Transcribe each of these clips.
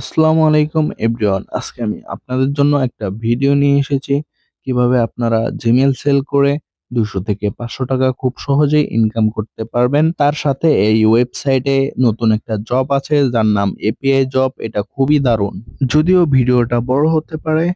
আসসালামু আলাইকুম এভরিওয়ান। আজকে আমি আপনাদের জন্য একটা ভিডিও নিয়ে এসেছি কিভাবে আপনারা জিমেইল সেল করে 200 থেকে 500 টাকা খুব সহজেই ইনকাম করতে পারবেন। তার সাথে এই ওয়েবসাইটে নতুন একটা জব আছে যার নাম এপিআই জব। এটা খুবই দারুণ। যদিও ভিডিওটা বড় হতে পারে,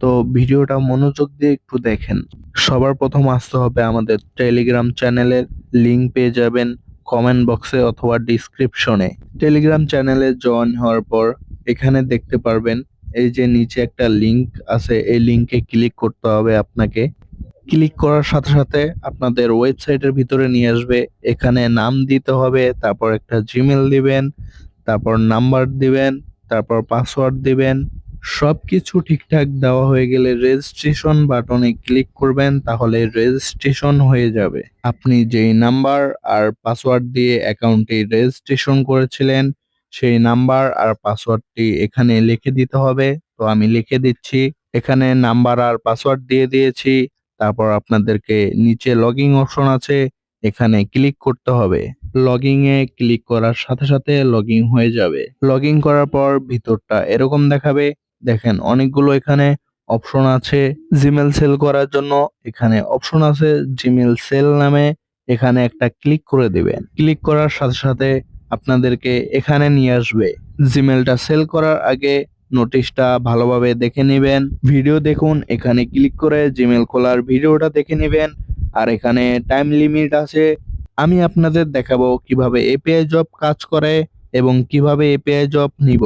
তো ভিডিওটা মনোযোগ দিয়ে একটু দেখেন। সবার প্রথম আসতে হবে আমাদের টেলিগ্রাম চ্যানেলের লিংক পেয়ে যাবেন কমেন্ট বক্সে অথবা ডিসক্রিপশনে। টেলিগ্রাম চ্যানেলে জয়েন হওয়ার পর এখানে দেখতে পারবেন এই যে নিচে একটা লিংক আছে, এই লিংকে ক্লিক করতে হবে আপনাকে। ক্লিক করার সাথে সাথে আপনাদের ওয়েবসাইটের ভিতরে নিয়ে আসবে। এখানে নাম দিতে হবে, তারপর একটা জিমেল দিবেন, তারপর নাম্বার দিবেন, তারপর পাসওয়ার্ড দিবেন। সবকিছু ঠিকঠাক দেওয়া হয়ে গেলে রেজিস্ট্রেশন বাটনে ক্লিক করবেন, তাহলে রেজিস্ট্রেশন হয়ে যাবে। আপনি যেই নাম্বার আর পাসওয়ার্ড দিয়ে অ্যাকাউন্টটি রেজিস্ট্রেশন করেছিলেন সেই নাম্বার আর পাসওয়ার্ডটি এখানে লিখে দিতে হবে। তো আমি লিখে দিচ্ছি। এখানে নাম্বার আর পাসওয়ার্ড দিয়ে দিয়েছি। তারপর আপনাদেরকে নিচে লগইন অপশন আছে, এখানে ক্লিক করতে হবে। লগইন এ ক্লিক করার সাথে সাথে লগইন হয়ে যাবে। লগইন করার পর ভিতরটা এরকম দেখাবে। দেখেন অনেকগুলো এখানে অপশন আছে জিমেল সেল করার জন্য। এখানে অপশন আছে জিমেল সেল নামে, এখানে একটা ক্লিক করে দিবেন। ক্লিক করার সাথে সাথে আপনাদেরকে এখানে নিয়ে আসবে। জিমেলটা সেল করার আগে নোটিশটা ভালোভাবে দেখে নেবেন। ভিডিও দেখুন, এখানে ক্লিক করে জিমেল খোলার ভিডিওটা দেখে নেবেন। আর এখানে টাইম লিমিট আছে। আমি আপনাদের দেখাবো কিভাবে এপিআই জব কাজ করে এবং কিভাবে এপিআই জব নিব।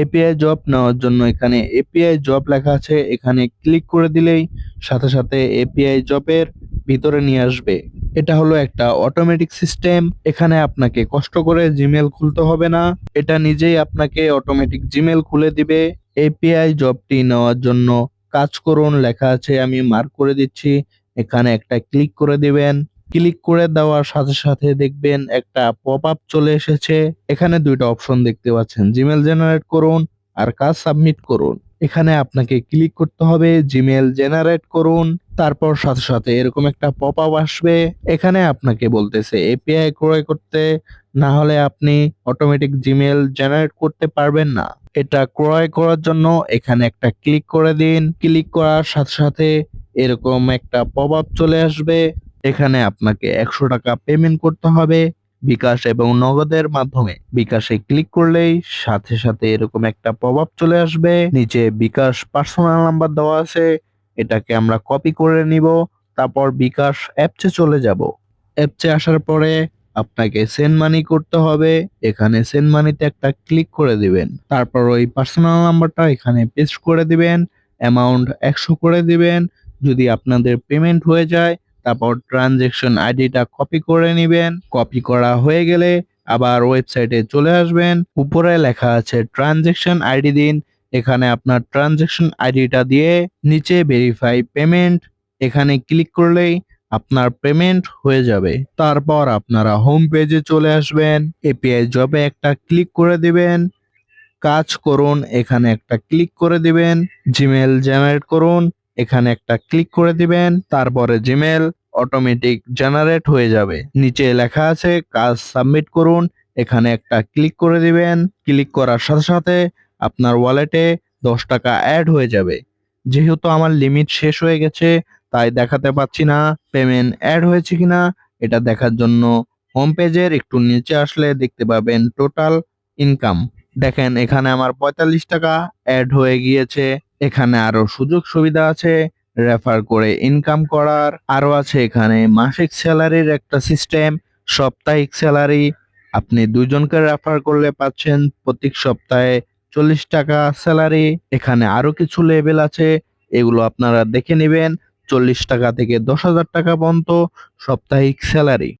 এপিআই জব নেওয়ার জন্য এখানে এপিআই জব লেখা আছে, এখানে ক্লিক করে দিলেই সাথে সাথে এপিআই জবের ভিতরে নিয়ে আসবে। এটা হলো একটা অটোমেটিক সিস্টেম। এখানে আপনাকে কষ্ট করে জিমেল খুলতে হবে না, এটা নিজেই আপনাকে অটোমেটিক জিমেল খুলে দিবে। এপিআই জবটি নেওয়ার জন্য কাজ করুন লেখা আছে, আমি মার্ক করে দিচ্ছি। এখানে একটা ক্লিক করে দিবেন। ক্লিক করে দেওয়ার সাথে সাথে দেখবেন একটা পপ আপ চলে এসেছে। এখানে দুইটা অপশন দেখতে পাচ্ছেন, জিমেল জেনারেট করুন আর কাজ সাবমিট করুন। এখানে আপনাকে ক্লিক করতে হবে জিমেল জেনারেট করুন। তারপর সাথে সাথে এরকম একটা পপ আপ আসবে। এখানে আপনাকে বলতেছে এপিআই ক্রয় করতে, না হলে আপনি অটোমেটিক জিমেল জেনারেট করতে পারবেন না। এটা ক্রয় করার জন্য এখানে একটা ক্লিক করে দিন। ক্লিক করার সাথে সাথে এরকম একটা পপ আপ চলে আসবে। এখানে আপনাকে 100 টাকা পেমেন্ট করতে হবে বিকাশ এবং নগদের মাধ্যমে। বিকাশে ক্লিক করলেই সাথে সাথে এরকম একটা পপ আপ চলে আসবে। নিচে বিকাশ পার্সোনাল নাম্বার দেওয়া আছে, এটাকে আমরা কপি করে নিব। তারপর বিকাশ অ্যাপসে চলে যাব। অ্যাপসে আসার পরে আপনাকে সেন্ড মানি করতে হবে। এখানে সেন্ড মানিতে একটা ক্লিক করে দিবেন। তারপর ওই পার্সোনাল নাম্বারটা এখানে পেস্ট করে দিবেন। অ্যামাউন্ট 100 করে দিবেন। যদি আপনাদের পেমেন্ট হয়ে যায় তারপর ট্রানজেকশন আইডিটা কপি করে নিবেন। কপি করা হয়ে গেলে আবার ওয়েবসাইটে চলে আসবেন। উপরে লেখা আছে ট্রানজেকশন আইডি দিন। এখানে আপনার ট্রানজেকশন আইডিটা দিয়ে নিচে ভেরিফাই পেমেন্ট, এখানে ক্লিক করলেই আপনার পেমেন্ট হয়ে যাবে। তারপর আপনারা হোম পেজে চলে আসবেন। এপিআই জবে একটা ক্লিক করে দিবেন। কাজ করুন, এখানে একটা ক্লিক করে দিবেন। জিমেল জেনারেট করুন, এখানে একটা ক্লিক করে দিবেন। তারপরে জিমেল অটোমেটিক জেনারেট হয়ে যাবে। নিচে লেখা আছে কাজ সাবমিট করুন, এখানে একটা ক্লিক করে দিবেন। ক্লিক করার সাথে সাথে আপনার ওয়ালেটে 10 টাকা অ্যাড হয়ে যাবে। যেহেতু আমার লিমিট শেষ হয়ে গেছে তাই দেখাতে পাচ্ছি না পেমেন্ট অ্যাড হয়েছে কিনা। এটা দেখার জন্য হোম পেজের একটু নিচে আসলে দেখতে পাবেন টোটাল ইনকাম। দেখেন এখানে আমার 45 টাকা অ্যাড হয়ে গিয়েছে। এখানে আরো সুযোগ সুবিধা আছে রেফার করে ইনকাম করার। আরো আছে এখানে মাসিক স্যালারির একটা সিস্টেম, সাপ্তাহিক স্যালারি। আপনি দুইজনকে রেফার করলে পাচ্ছেন প্রত্যেক সপ্তাহে 40 টাকা স্যালারি। এখানে আরো কিছু লেভেল আছে, এগুলো আপনারা দেখে নেবেন। 40 টাকা থেকে 10,000 টাকা পর্যন্ত সাপ্তাহিক স্যালারি।